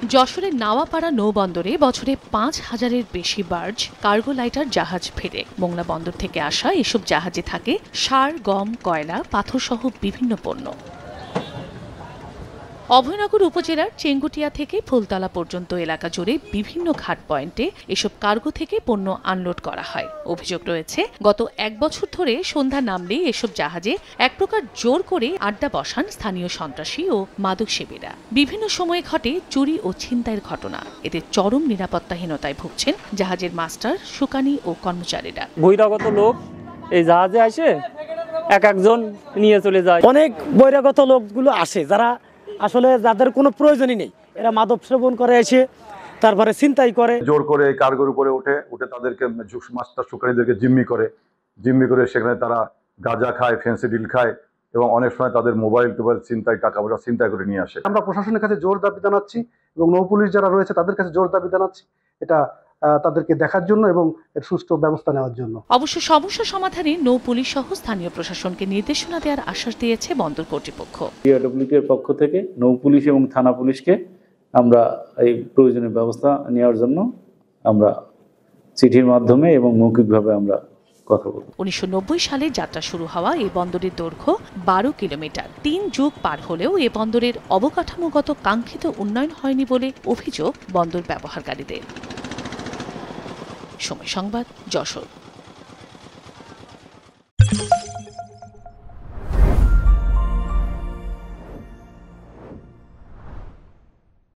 যশোরের নাওয়াপাড়া নৌবন্দরে বছরে ৫,০০০-এর বেশি বার্জ, কার্গো লাইটার জাহাজ ফেরে। মোংলা বন্দর থেকে আসা এসব জাহাজে থাকে সার, গম, কয়লা, পাথরসহ বিভিন্ন পণ্য। অভয়নগর উপজেলার চেঙ্গুটিয়া থেকে ফুলতলা পর্যন্ত এলাকা জুড়ে বিভিন্ন ঘাট পয়েন্টে এসব কার্গো থেকে পণ্য আনলোড করা হয়। অভিযোগ রয়েছে, গত ১ বছর ধরে সন্ধ্যা নামলেই এসব জাহাজে এক প্রকার জোর করে আড্ডা বসান স্থানীয় সন্ত্রাসী ও মাদকসেবীরা। বিভিন্ন সময়ে ঘটে চুরি ও ছিনতাইয়ের ঘটনা। এতে চরম নিরাপত্তাহীনতায় ভুগছেন জাহাজের মাস্টার, সুকানি ও কর্মচারীরা। বহিরাগত লোক এই জাহাজে আসে একজন নিয়ে চলে যায়। অনেক বহিরাগত লোকগুলো আসে যারা আসলে যাদের কোনো প্রয়োজনই নেই, এরা মাদক সেবন করে এসে তারপরে ছিনতাই করে, জোর করে কার্গোর উপরে উঠে তাদেরকে মাস্টার সুকারীদেরকে জিম্মি করে সেখানে তারা গাঁজা খায়, ফেন্সিডিল খায় এবং অনেক সময় তাদের মোবাইল ছিনতাই, টাকা পয়সা ছিনতাই করে নিয়ে আসে। আমরা প্রশাসনের কাছে জোর দাবি জানাচ্ছি এবং নৌপুলিশ যারা রয়েছে তাদের কাছে জোর দাবি জানাচ্ছি এটা তাদেরকে দেখার জন্য এবং এর সুষ্ঠু ব্যবস্থা নেওয়ার জন্য। অবশ্য সমস্যা সমাধানে নৌ পুলিশ সহ স্থানীয় প্রশাসনকে নির্দেশনা দেওয়ার আশ্বাস দিয়েছে বন্দর কর্তৃপক্ষ। বিআরডব্লিউটির পক্ষ থেকে নৌ পুলিশ এবং থানা পুলিশকে আমরা এই প্রয়োজনীয় ব্যবস্থা নেওয়ার জন্য আমরা চিঠির মাধ্যমে এবং মৌখিকভাবে আমরা কথা বলব। ১৯৯০ সালে যাত্রা শুরু হওয়া এই বন্দরের দৈর্ঘ্য ১২ কিলোমিটার। ৩ যুগ পার হলেও এ বন্দরের অবকাঠামোগত কাঙ্ক্ষিত উন্নয়ন হয়নি বলে অভিযোগ বন্দর ব্যবহারকারীদের। সময় সংবাদ, যশোর।